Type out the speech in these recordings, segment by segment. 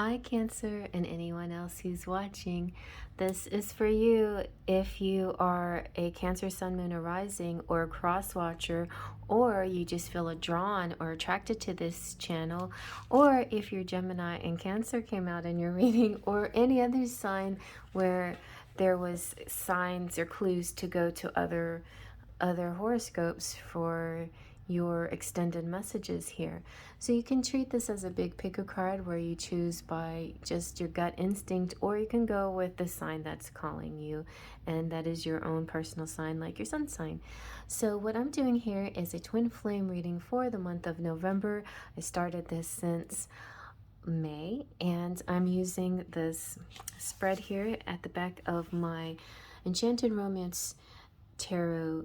Hi, Cancer, and anyone else who's watching. This is for you if you are a Cancer, Sun, Moon, or Rising, or a cross watcher, or you just feel drawn or attracted to this channel, or if your Gemini and Cancer came out in your reading, or any other sign where there was signs or clues to go to other horoscopes for your extended messages here. So you can treat this as a big pick a card where you choose by just your gut instinct, or you can go with the sign that's calling you, and that is your own personal sign, like your sun sign. So what I'm doing here is a twin flame reading for the month of November. I started this since May, and I'm using this spread here at the back of my Enchanted Romance Tarot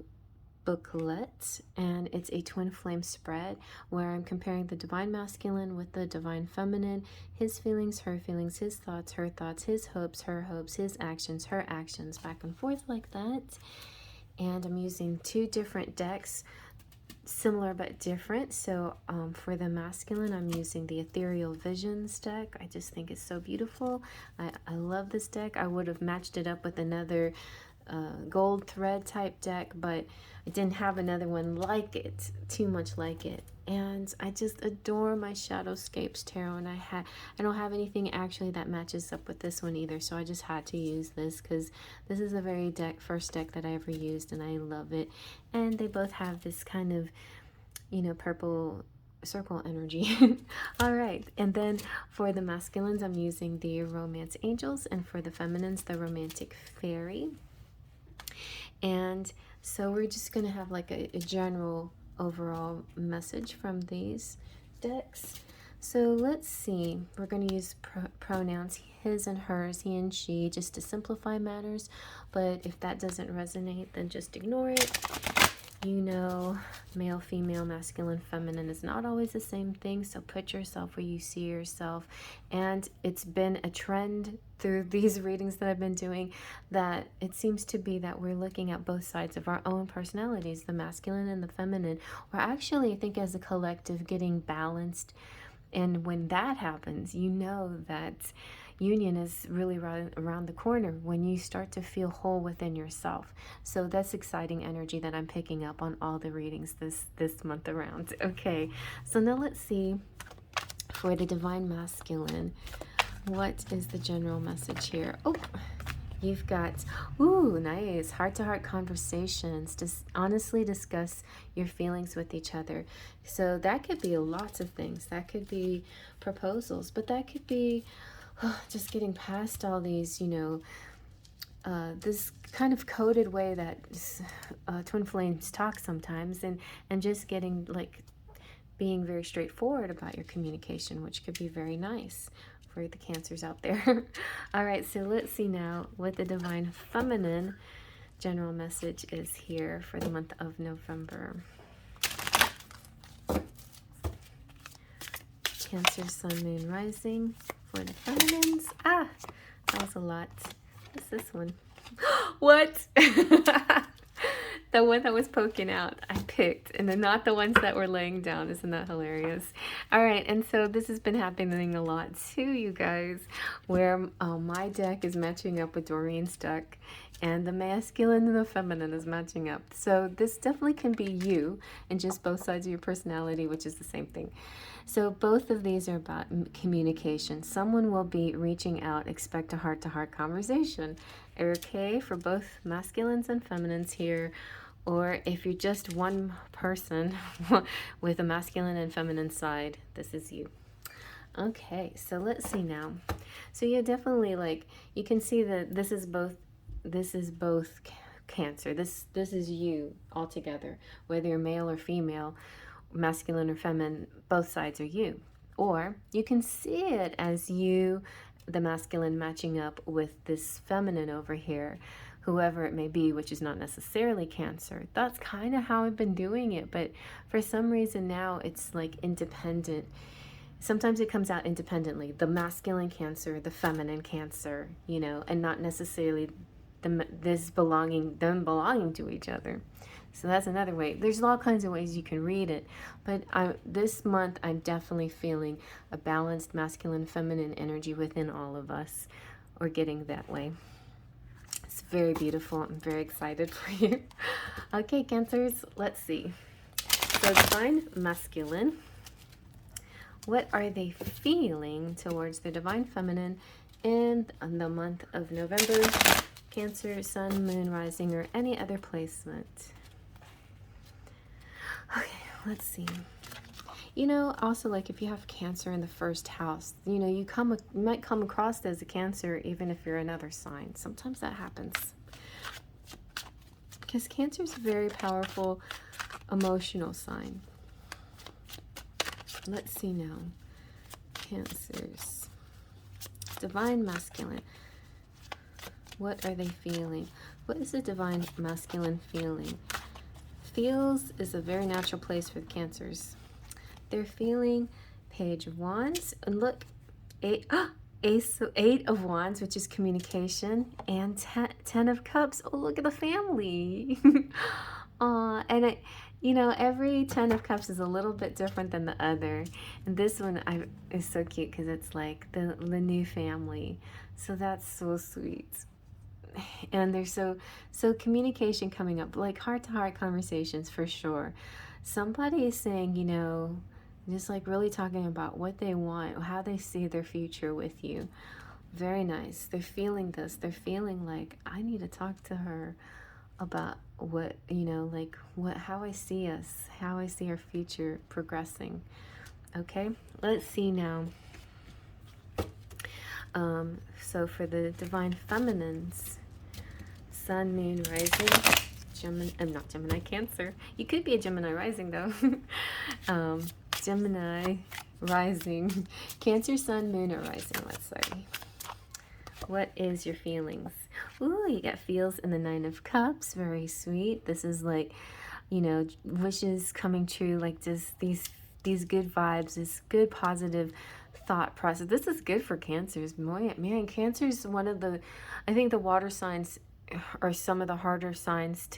booklet, and it's a twin flame spread where I'm comparing the divine masculine with the divine feminine, his feelings, her feelings, his thoughts, her thoughts, his hopes, her hopes, his actions, her actions, back and forth like that. And I'm using two different decks, similar but different. So for the masculine, I'm using the Ethereal Visions deck. I just think it's so beautiful. I love this deck. I would have matched it up with another gold thread type deck, but I didn't have another one like it, too much like it. And I just adore my Shadowscapes tarot, and I don't have anything actually that matches up with this one either, so I just had to use this because this is the very first deck that I ever used, and I love it. And they both have this kind of, you know, purple circle energy. All right, and then for the masculines, I'm using the Romance Angels, and for the feminines, the Romantic Fairy. And so we're just going to have like a general overall message from these decks. So let's see. We're going to use pronouns his and hers, he and she, just to simplify matters. But if that doesn't resonate, then just ignore it. You know, male, female, masculine, feminine is not always the same thing, so put yourself where you see yourself. And it's been a trend through these readings that I've been doing that it seems to be that we're looking at both sides of our own personalities, the masculine and the feminine. We're actually, I think, as a collective, getting balanced. And when that happens, you know that union is really around the corner when you start to feel whole within yourself. So that's exciting energy that I'm picking up on all the readings this month around. Okay, so now let's see for the divine masculine, what is the general message here? Oh, you've got, ooh, nice, heart-to-heart conversations. Just honestly discuss your feelings with each other. So that could be lots of things. That could be proposals, but that could be just getting past all these, you know, this kind of coded way that twin flames talk sometimes, and just getting, like, being very straightforward about your communication, which could be very nice for the Cancers out there. All right, so let's see now what the divine feminine general message is here for the month of November. Cancer, Sun, Moon, Rising for the feminines. Ah, that was a lot. What's this one? What? The one that was poking out, I picked, and then not the ones that were laying down. Isn't that hilarious? All right, and so this has been happening a lot too, you guys, where my deck is matching up with Doreen's deck, and the masculine and the feminine is matching up. So this definitely can be you, and just both sides of your personality, which is the same thing. So both of these are about communication. Someone will be reaching out. Expect a heart-to-heart conversation. Okay, for both masculines and feminines here. Or if you're just one person with a masculine and feminine side, this is you. Okay, so let's see now. So yeah, definitely, like, you can see that this is both Cancer. This is you altogether, whether you're male or female, masculine or feminine, both sides are you. Or you can see it as you, the masculine, matching up with this feminine over here, whoever it may be, which is not necessarily Cancer. That's kind of how I've been doing it, but for some reason now it's like independent. Sometimes it comes out independently, the masculine Cancer, the feminine Cancer, you know, and not necessarily them belonging to each other. So that's another way. There's all kinds of ways you can read it. But this month, I'm definitely feeling a balanced masculine, feminine energy within all of us, or getting that way. It's very beautiful. I'm very excited for you. Okay, Cancers, let's see. So divine masculine. What are they feeling towards the divine feminine in the month of November? Cancer, sun, moon, rising, or any other placement. Okay, let's see. You know, also, like, if you have Cancer in the first house, you know, you might come across as a Cancer even if you're another sign. Sometimes that happens. Because Cancer is a very powerful emotional sign. Let's see now. Cancers. Divine masculine. What are they feeling? What is the divine masculine feeling? Feels is a very natural place for the Cancers. They're feeling Page of Wands. And look, Eight of Wands, which is communication. And Ten of Cups. Oh, look at the family. And you know, every 10 of Cups is a little bit different than the other. And this one is so cute because it's like the new family. So that's so sweet. And there's so communication coming up, like heart-to-heart conversations for sure. Somebody is saying, you know, just like really talking about what they want, how they see their future with you. Very nice. They're feeling this. They're feeling like, I need to talk to her about what, you know, like how I see us, how I see our future progressing. Okay, let's see now. So for the divine feminines, sun, moon, rising, not Gemini, Cancer. You could be a Gemini rising though. Gemini rising, Cancer, sun, moon, or rising. Let's say. What is your feelings? Ooh, you got feels in the Nine of Cups. Very sweet. This is like, you know, wishes coming true, like just these good vibes, this good positive thought process. This is good for Cancers. Man, Cancer's one of the, I think the water signs are some of the harder signs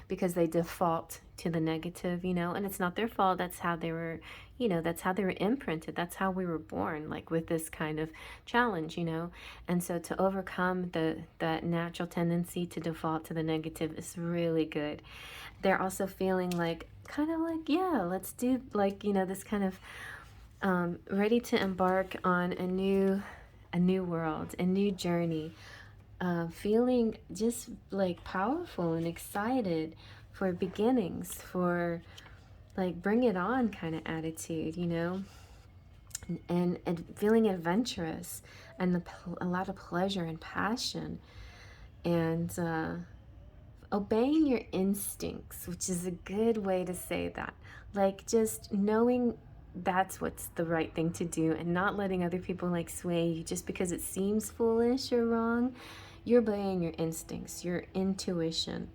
because they default to the negative, you know, and it's not their fault. That's how they were, you know, that's how they were imprinted. That's how we were born, like with this kind of challenge, you know. And so to overcome that natural tendency to default to the negative is really good. They're also feeling like, kind of like, yeah, let's do, like, you know, this kind of ready to embark on a new world, a new journey. Feeling just like powerful and excited for beginnings, for like bring it on kind of attitude, you know, and feeling adventurous and a lot of pleasure and passion, and obeying your instincts, which is a good way to say that, like just knowing that's what's the right thing to do and not letting other people like sway you just because it seems foolish or wrong. You're obeying your instincts, your intuition.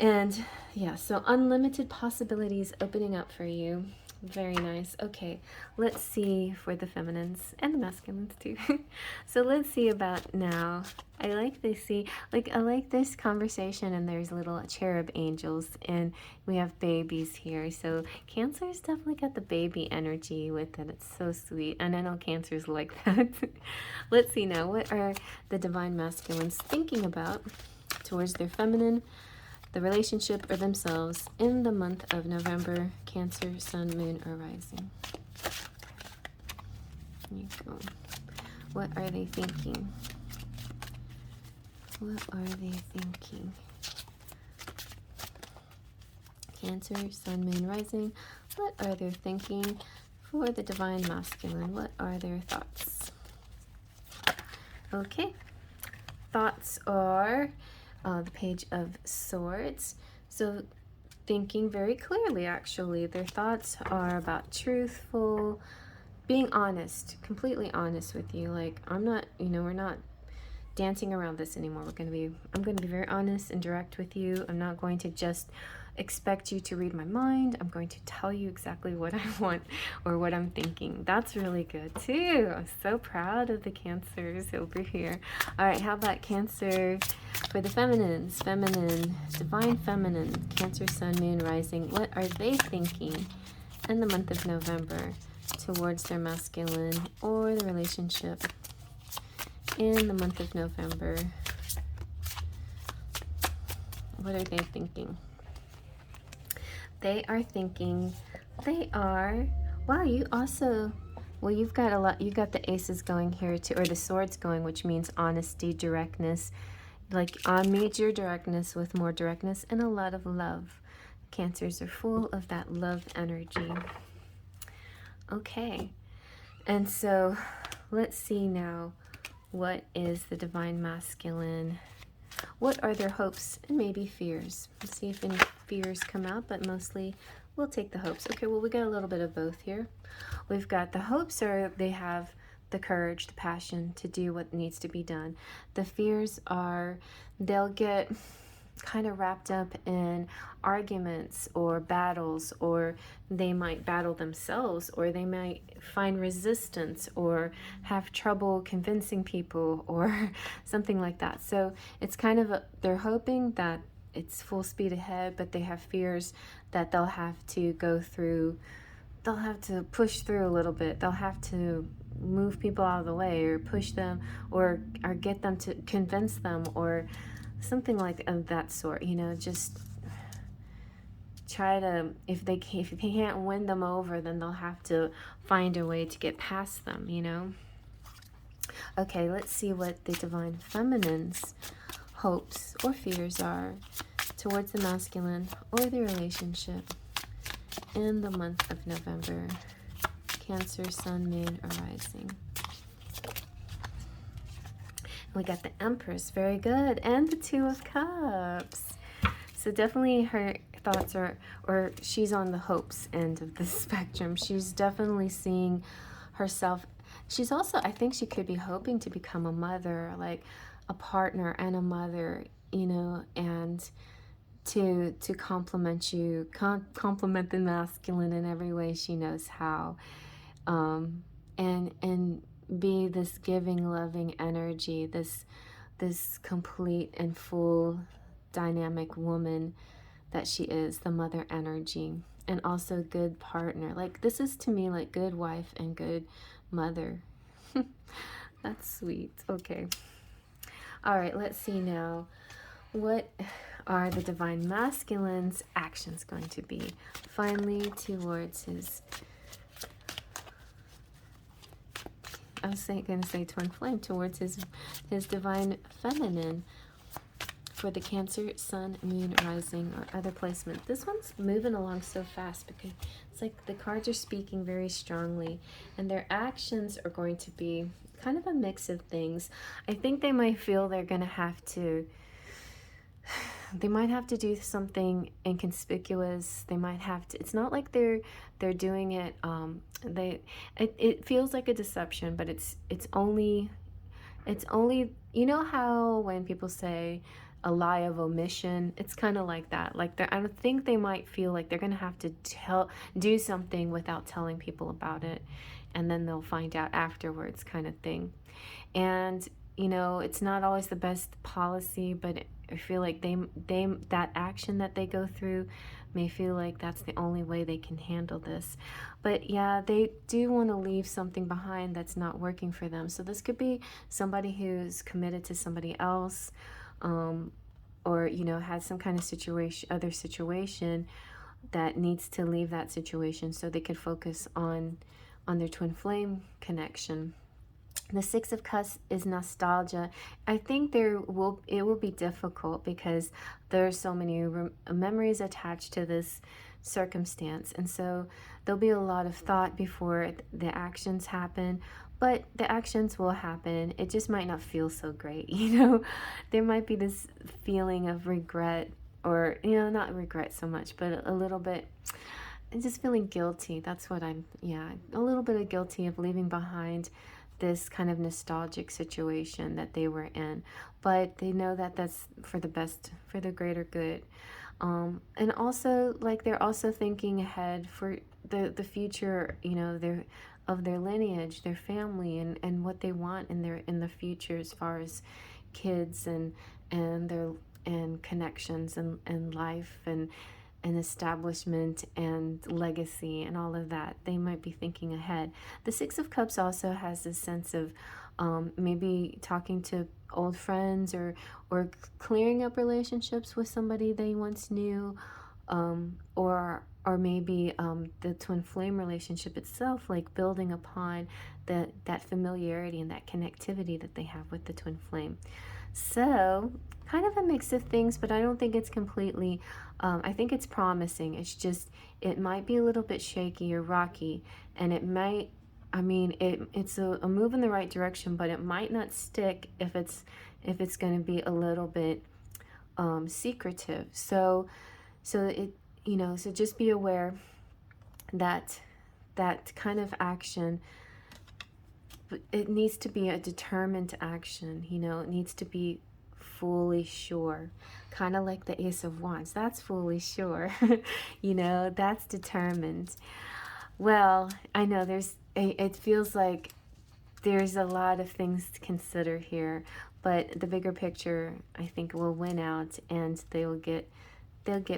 And yeah, so unlimited possibilities opening up for you. Very nice. Okay, let's see for the feminines and the masculines too. So let's see about now. I like this conversation, and there's little cherub angels, and we have babies here. So Cancer's definitely got the baby energy with it. It's so sweet, and I know Cancer's like that. Let's see now. What are the divine masculines thinking about towards their feminine, the relationship, or themselves in the month of November? Cancer, sun, moon, or rising. There you go. What are they thinking? What are they thinking? Cancer, sun, moon, rising. What are they thinking for the divine masculine? What are their thoughts? Okay. Thoughts are the Page of Swords. So thinking very clearly, actually. Their thoughts are about truthful, being honest, completely honest with you. Like, I'm not, you know, we're not dancing around this anymore. I'm going to be very honest and direct with you. I'm not going to just expect you to read my mind. I'm going to tell you exactly what I want or what I'm thinking. That's really good too. I'm so proud of the Cancers over here. All right, how about Cancer for the feminines? Feminine, divine feminine, Cancer, Sun, Moon, Rising. What are they thinking in the month of November towards their masculine or the relationship in the month of November? What are they thinking? They are thinking, wow, you also, well, you've got a lot, you got the aces going here too, or the swords going, which means honesty, directness, like meet your directness with more directness and a lot of love. Cancers are full of that love energy. Okay, and so let's see now, what is the divine masculine? What are their hopes and maybe fears? Let's see if any fears come out, but mostly we'll take the hopes. Okay, well, we got a little bit of both here. We've got the hopes are they have the courage, the passion to do what needs to be done. The fears are they'll get kind of wrapped up in arguments or battles, or they might battle themselves, or they might find resistance or have trouble convincing people or something like that. So it's kind of they're hoping that it's full speed ahead, but they have fears that they'll have to go through, they'll have to push through a little bit, they'll have to move people out of the way or push them or get them to convince them or something like of that sort, you know, just try to, if they can't win them over, then they'll have to find a way to get past them, you know. Okay, let's see what the divine feminine's hopes or fears are towards the masculine or the relationship in the month of November. Cancer, Sun, Moon, or Rising. We got the Empress, very good, and the Two of Cups. So definitely her thoughts are, or she's on the hopes end of the spectrum. She's definitely seeing herself. She's also, I think she could be hoping to become a mother, like a partner and a mother, you know, and to complement you, complement the masculine in every way she knows how, and be this giving, loving energy, this complete and full dynamic woman that she is, the mother energy, and also good partner. Like, this is to me like good wife and good mother. That's sweet. Okay. All right, let's see now. What are the divine masculine's actions going to be finally towards his, I was going to say twin flame, towards his divine feminine for the Cancer, Sun, Moon, Rising, or other placement. This one's moving along so fast because it's like the cards are speaking very strongly, and their actions are going to be kind of a mix of things. I think they might feel they're going to have to, they might have to do something inconspicuous. They might have to, it's not like they're doing it, it feels like a deception, but it's only, you know how when people say a lie of omission, it's kind of like that. Like, I think they might feel like they're gonna have to do something without telling people about it, and then they'll find out afterwards, kind of thing. And you know, it's not always the best policy, but I feel like they that action that they go through may feel like that's the only way they can handle this. But yeah, they do want to leave something behind that's not working for them. So this could be somebody who's committed to somebody else, or you know, has some kind of other situation that needs to leave that situation so they could focus on their twin flame connection. The Six of Cups is nostalgia. I think it will be difficult because there are so many memories attached to this circumstance, and so there'll be a lot of thought before the actions happen. But the actions will happen. It just might not feel so great, you know. There might be this feeling of regret, or you know, not regret so much, but a little bit. Just feeling guilty. That's what a little bit of guilty of leaving behind this kind of nostalgic situation that they were in, but they know that that's for the best, for the greater good. And also, like, they're also thinking ahead for the future, you know, of their lineage, their family, and what they want in the future, as far as kids and their and connections and life and establishment and legacy and all of that. They might be thinking ahead. The Six of Cups also has this sense of maybe talking to old friends, or clearing up relationships with somebody they once knew, or maybe the twin flame relationship itself, like building upon that familiarity and that connectivity that they have with the twin flame. So kind of a mix of things, but I don't think it's completely, I think it's promising. It's just, it might be a little bit shaky or rocky, and it might, I mean, it's a move in the right direction, but it might not stick if it's going to be a little bit secretive. So it, you know, so just be aware that that kind of action, it needs to be a determined action, you know, it needs to be fully sure, kind of like the Ace of Wands. That's fully sure. You know, that's determined. Well, I know it feels like there's a lot of things to consider here, but the bigger picture, I think, will win out, and they'll get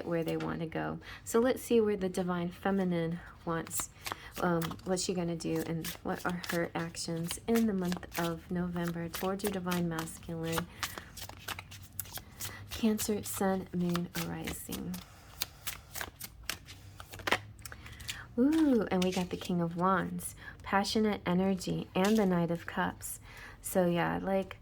where they want to go. So let's see where the Divine Feminine wants, what's she going to do, and what are her actions in the month of November towards your Divine Masculine. Cancer, Sun, Moon, Rising. Ooh, and we got the King of Wands, passionate energy, and the Knight of Cups. So yeah, like,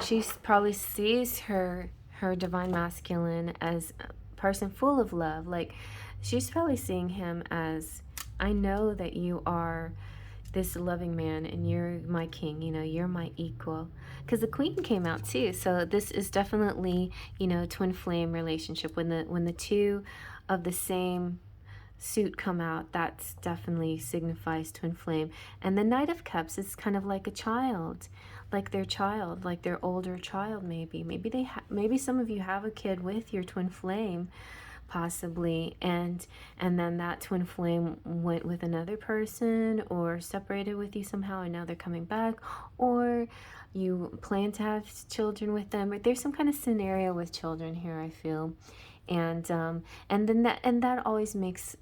she probably sees her Divine Masculine as a person full of love. Like, she's probably seeing him as, I know that you are this loving man, and you're my king, you know, you're my equal. Because the Queen came out too, so this is definitely, you know, twin flame relationship. When the two of the same suit come out, that's definitely signifies twin flame. And the Knight of Cups is kind of like a child, like their child, like their older child. Maybe some of you have a kid with your twin flame, possibly, and then that twin flame went with another person or separated with you somehow, and now they're coming back, or you plan to have children with them. But there's some kind of scenario with children here, I feel. And then that always makes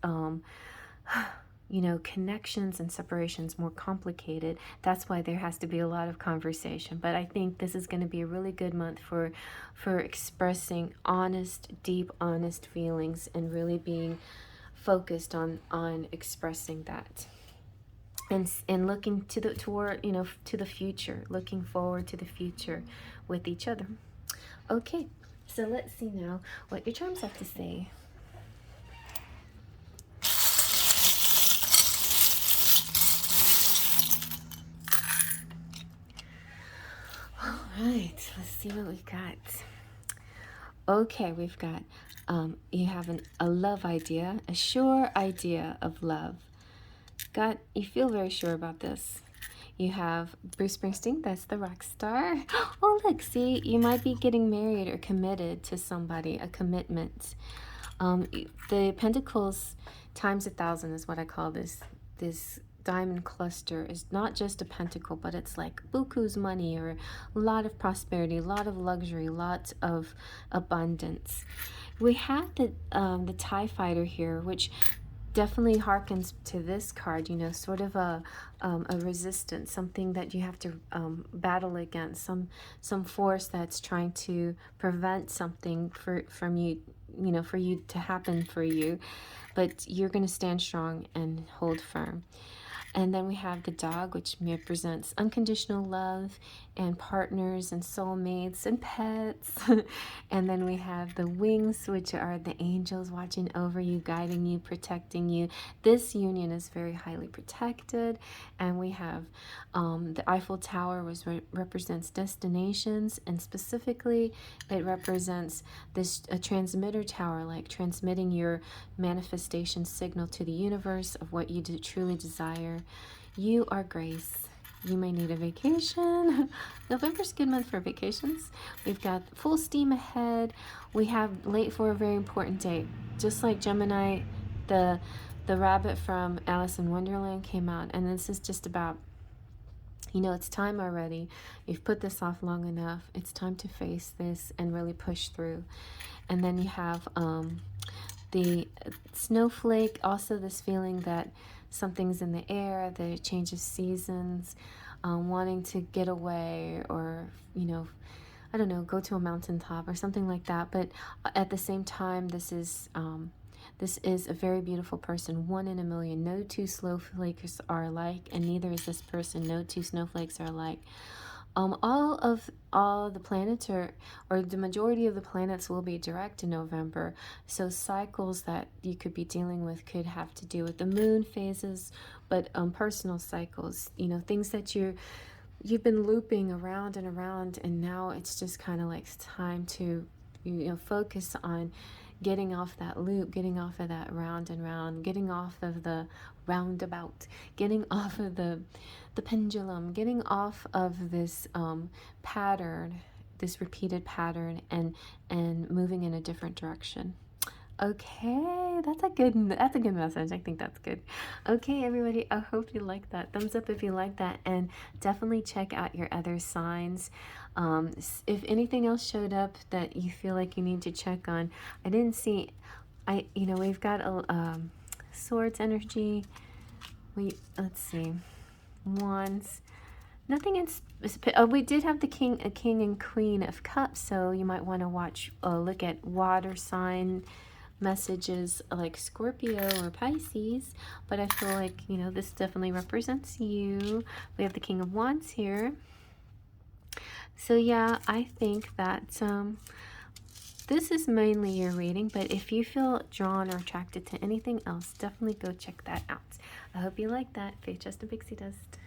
you know, connections and separations more complicated. That's why there has to be a lot of conversation. But I think this is going to be a really good month for expressing honest, deep, honest feelings, and really being focused on expressing that. And looking toward, you know, to the future, looking forward to the future with each other. Okay, so let's see now what your charms have to say. Right, let's see what we've got. Okay, we've got, you have a love idea, a sure idea of love. You feel very sure about this. You have Bruce Springsteen, that's the rock star. Oh, look, see, you might be getting married or committed to somebody, a commitment. The Pentacles times 1,000 is what I call this diamond cluster. Is not just a pentacle, but it's like buku's money, or a lot of prosperity, a lot of luxury, lots of abundance. We have the TIE fighter here, which definitely harkens to this card, you know, sort of a resistance, something that you have to battle against, some force that's trying to prevent something from you, you know, for you to happen for you, but you're going to stand strong and hold firm. And then we have the dog, which represents unconditional love and partners and soulmates and pets. And then we have the wings, which are the angels watching over you, guiding you, protecting you. This union is very highly protected. And we have the Eiffel Tower, which represents destinations, and specifically it represents a transmitter tower, like transmitting your manifestation signal to the universe of what you truly desire. You are grace. you may need a vacation. November's a good month for vacations. We've got full steam ahead. We have late for a very important date. Just like Gemini, the rabbit from Alice in Wonderland came out, and this is just about, you know, it's time already. You've put this off long enough. It's time to face this and really push through. And then you have the snowflake, also this feeling that something's in the air, the change of seasons, wanting to get away, or, you know, I don't know, go to a mountaintop or something like that. But at the same time, this is a very beautiful person, 1 in a million. No two snowflakes are alike, and neither is this person. No two snowflakes are alike. All the planets or the majority of the planets will be direct in November. So cycles that you could be dealing with could have to do with the moon phases, but personal cycles, you know, things that you've been looping around and around, and now it's just kind of like time to, you know, focus on getting off that loop, getting off of that round and round, getting off of the roundabout, getting off of the pendulum, getting off of this pattern, this repeated pattern, and moving in a different direction. Okay, that's a good message. I think that's good. Okay, everybody, I hope you like that. Thumbs up if you like that, and definitely check out your other signs. If anything else showed up that you feel like you need to check on, I didn't see. You know, we've got a swords energy. Let's see, wands. Nothing in we did have the king and queen of cups, so you might want to look at water sign messages like Scorpio or Pisces, but I feel like, you know, this definitely represents you. We have the King of Wands here. So yeah, I think that this is mainly your reading, but if you feel drawn or attracted to anything else, definitely go check that out. I hope you like that. Faith, Just, and Pixie Dust.